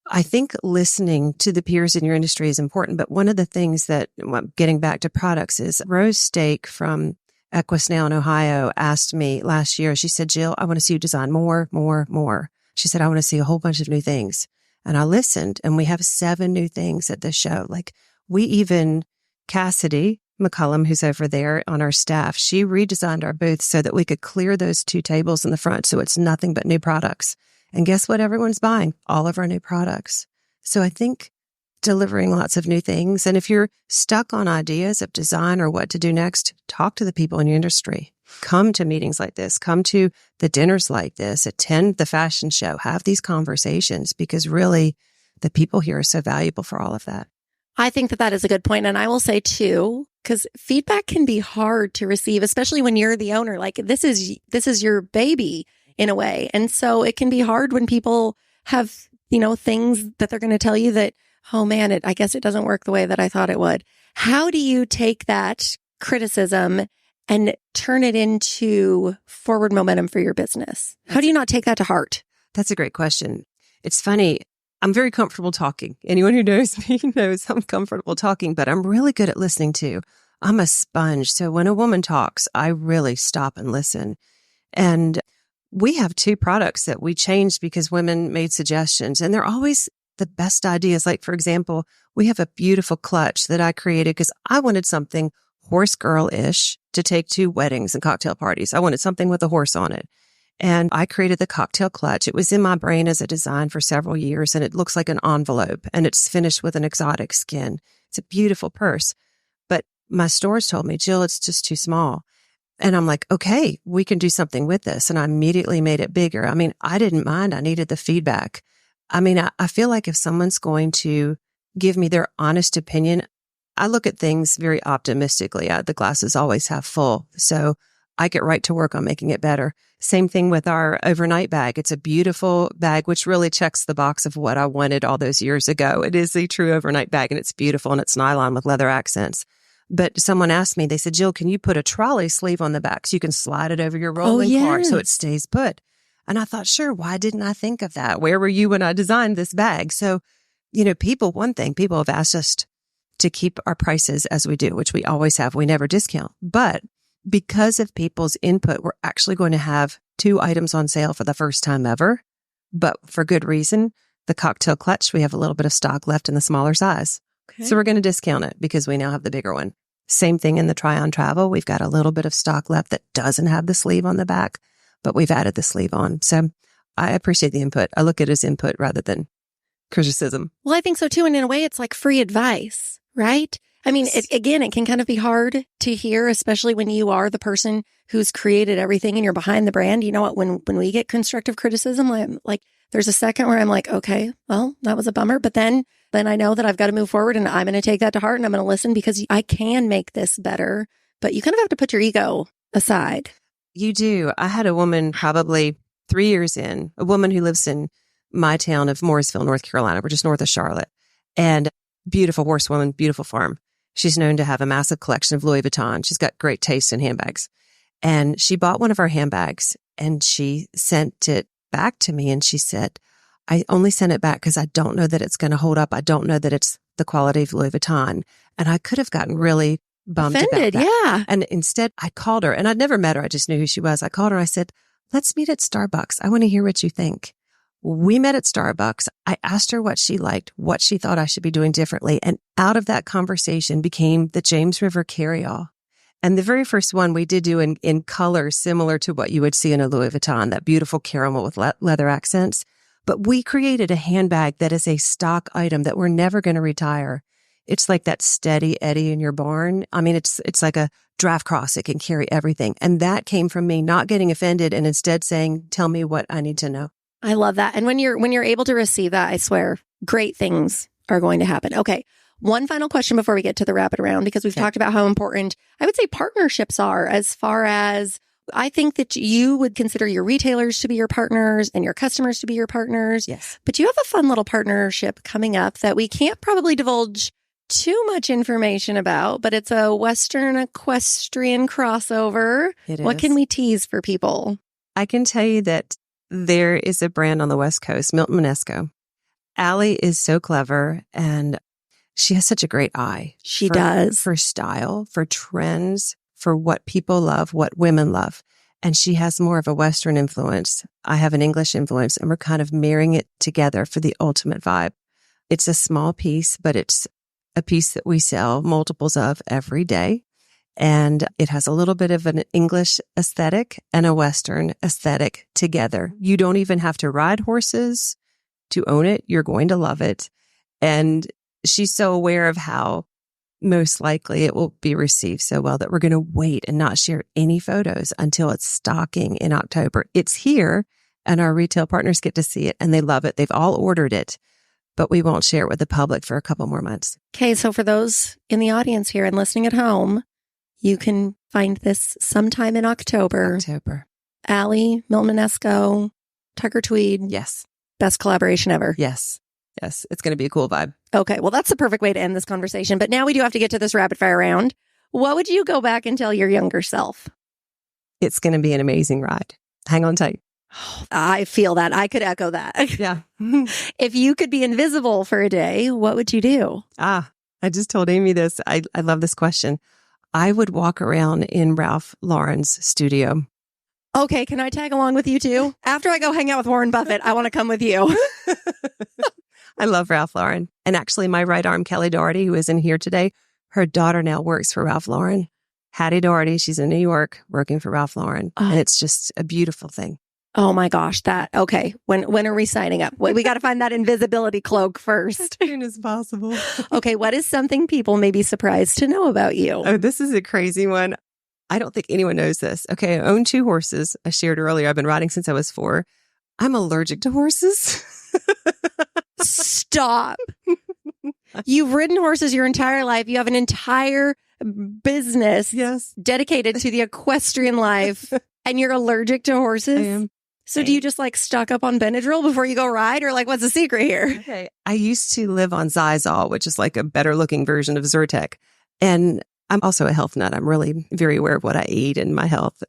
I think listening to the peers in your industry is important. But one of the things that, getting back to products, is Rose Stake from Equisnow in Ohio asked me last year, she said, Jill, I want to see you design more. She said, I want to see a whole bunch of new things. And I listened, and we have 7 new things at this show. Like Cassidy McCullum, who's over there on our staff, she redesigned our booth so that we could clear those 2 tables in the front. So it's nothing but new products. And guess what? Everyone's buying all of our new products. So I think delivering lots of new things. And if you're stuck on ideas of design or what to do next, talk to the people in your industry. Come to meetings like this, come to the dinners like this, attend the fashion show, have these conversations, because really the people here are so valuable for all of that. I think that is a good point. And I will say too, because feedback can be hard to receive, especially when you're the owner. Like this is your baby in a way. And so it can be hard when people have, you know, things that they're going to tell you that, oh man, I guess it doesn't work the way that I thought it would. How do you take that criticism and turn it into forward momentum for your business? How do you not take that to heart? That's a great question. It's funny. I'm very comfortable talking. Anyone who knows me knows I'm comfortable talking, but I'm really good at listening too. I'm a sponge. So when a woman talks, I really stop and listen. And we have 2 products that we changed because women made suggestions, and they're always the best ideas. Like, for example, we have a beautiful clutch that I created because I wanted something horse girl-ish to take to weddings and cocktail parties. I wanted something with a horse on it. And I created the cocktail clutch. It was in my brain as a design for several years, and it looks like an envelope, and it's finished with an exotic skin. It's a beautiful purse. But my stores told me, Jill, it's just too small. And I'm like, okay, we can do something with this. And I immediately made it bigger. I mean, I didn't mind. I needed the feedback. I mean, I feel like if someone's going to give me their honest opinion, I look at things very optimistically. The glass is always half full. So I get right to work on making it better. Same thing with our overnight bag. It's a beautiful bag, which really checks the box of what I wanted all those years ago. It is a true overnight bag, and it's beautiful, and it's nylon with leather accents. But someone asked me, they said, Jill, can you put a trolley sleeve on the back so you can slide it over your rolling cart so it stays put? And I thought, sure, why didn't I think of that? Where were you when I designed this bag? So, you know, people have asked us to keep our prices as we do, which we always have. We never discount. But because of people's input, we're actually going to have 2 items on sale for the first time ever, but for good reason. The cocktail clutch, we have a little bit of stock left in the smaller size. Okay. So we're going to discount it because we now have the bigger one. Same thing in the try-on travel. We've got a little bit of stock left that doesn't have the sleeve on the back, but we've added the sleeve on. So I appreciate the input. I look at it as input rather than criticism. Well, I think so too. And in a way, it's like free advice, right? I mean, again, it can kind of be hard to hear, especially when you are the person who's created everything and you're behind the brand. You know what? When we get constructive criticism, like there's a second where I'm like, okay, well, that was a bummer. But then I know that I've got to move forward and I'm going to take that to heart and I'm going to listen because I can make this better. But you kind of have to put your ego aside. You do. I had a woman probably 3 years in, a woman who lives in my town of Morrisville, North Carolina. We're just north of Charlotte. And beautiful horsewoman, beautiful farm. She's known to have a massive collection of Louis Vuitton. She's got great taste in handbags. And she bought one of our handbags and she sent it back to me and she said, I only sent it back because I don't know that it's going to hold up. I don't know that it's the quality of Louis Vuitton. And I could have gotten really bummed Offended, about that. yeah. And instead I called her and I'd never met her. I just knew who she was. I called her. I said, let's meet at Starbucks. I want to hear what you think. We met at Starbucks. I asked her what she liked, what she thought I should be doing differently. And out of that conversation became the James River carryall. And the very first one we did do in color similar to what you would see in a Louis Vuitton, that beautiful caramel with leather accents. But we created a handbag that is a stock item that we're never going to retire. It's like that steady Eddie in your barn. I mean, it's like a draft cross. It can carry everything. And that came from me not getting offended and instead saying, tell me what I need to know. I love that. And when you're able to receive that, I swear, great things are going to happen. Okay. One final question before we get to the rapid round, because we've talked about how important I would say partnerships are, as far as I think that you would consider your retailers to be your partners and your customers to be your partners. Yes. But you have a fun little partnership coming up that we can't probably divulge too much information about, but it's a Western equestrian crossover. It What is. can we tease for people? I can tell you that there is a brand on the West Coast, Milton Manesco. Allie is so clever and she has such a great eye. She does. For style, for trends, for what people love, what women love. And she has more of a Western influence. I have an English influence and we're kind of marrying it together for the ultimate vibe. It's a small piece, but it's a piece that we sell multiples of every day. And it has a little bit of an English aesthetic and a Western aesthetic together. You don't even have to ride horses to own it. You're going to love it. And she's so aware of how most likely it will be received so well that we're going to wait and not share any photos until it's stocking in October. It's here and our retail partners get to see it and they love it. They've all ordered it, but we won't share it with the public for a couple more months. Okay. So for those in the audience here and listening at home, you can find this sometime in October. Allie, Milton Manesco, Tucker Tweed. Yes. Best collaboration ever. Yes. Yes. It's going to be a cool vibe. Okay. Well, that's the perfect way to end this conversation. But now we do have to get to this rapid fire round. What would you go back and tell your younger self? It's going to be an amazing ride. Hang on tight. I feel that. I could echo that. Yeah. If you could be invisible for a day, what would you do? I just told Amy this. I love this question. I would walk around in Ralph Lauren's studio. Okay. Can I tag along with you too? After I go hang out with Warren Buffett, I want to come with you. I love Ralph Lauren. And actually, my right arm, Kelly Doherty, who isn't here today, her daughter now works for Ralph Lauren. Hattie Doherty, she's in New York working for Ralph Lauren. Oh. And it's just a beautiful thing. Oh my gosh. Okay. When are we signing up? We got to find that invisibility cloak first. As soon as possible. Okay. What is something people may be surprised to know about you? Oh, this is a crazy one. I don't think anyone knows this. Okay. I own 2 horses. I shared earlier. I've been riding since I was 4. I'm allergic to horses. Stop. You've ridden horses your entire life. You have an entire business dedicated to the equestrian life and you're allergic to horses? I am. So do you just like stock up on Benadryl before you go ride, or like what's the secret here? Okay. I used to live on Xyzal, which is like a better looking version of Zyrtec. And I'm also a health nut. I'm really very aware of what I eat and my health.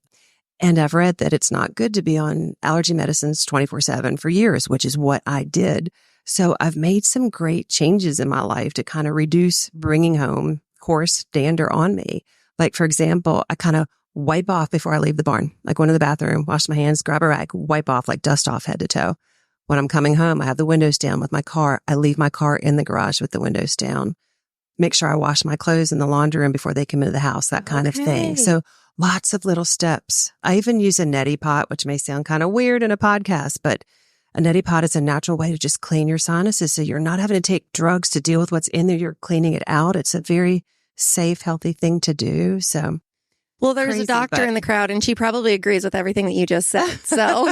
And I've read that it's not good to be on allergy medicines 24/7 for years, which is what I did. So I've made some great changes in my life to kind of reduce bringing home coarse dander on me. Like, for example, I kind of wipe off before I leave the barn. I go into the bathroom, wash my hands, grab a rag, wipe off, like dust off head to toe. When I'm coming home, I have the windows down with my car. I leave my car in the garage with the windows down. Make sure I wash my clothes in the laundry room before they come into the house, that kind of thing. So lots of little steps. I even use a neti pot, which may sound kind of weird in a podcast, but a neti pot is a natural way to just clean your sinuses. So you're not having to take drugs to deal with what's in there. You're cleaning it out. It's a very safe, healthy thing to do. So, well, there's crazy, a doctor in the crowd and she probably agrees with everything that you just said. So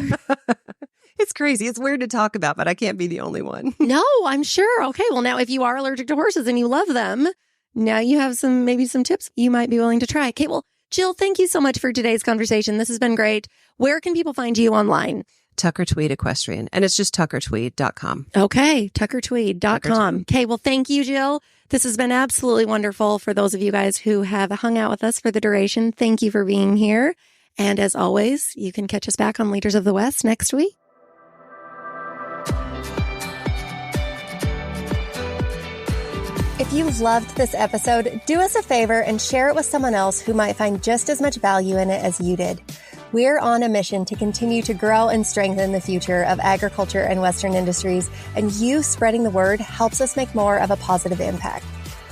it's crazy. It's weird to talk about, but I can't be the only one. No, I'm sure. Okay. Well, now if you are allergic to horses and you love them, now you have maybe some tips you might be willing to try. Okay. Well, Jill, thank you so much for today's conversation. This has been great. Where can people find you online? Tucker Tweed Equestrian. And it's just tuckertweed.com. Okay. tuckertweed.com. Okay. Well, thank you, Jill. This has been absolutely wonderful. For those of you guys who have hung out with us for the duration, thank you for being here. And as always, you can catch us back on Leaders of the West next week. If you loved this episode, do us a favor and share it with someone else who might find just as much value in it as you did. We're on a mission to continue to grow and strengthen the future of agriculture and Western industries, and you spreading the word helps us make more of a positive impact.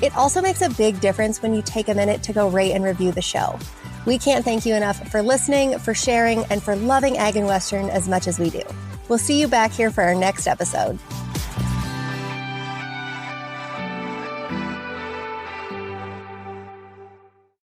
It also makes a big difference when you take a minute to go rate and review the show. We can't thank you enough for listening, for sharing, and for loving Ag and Western as much as we do. We'll see you back here for our next episode.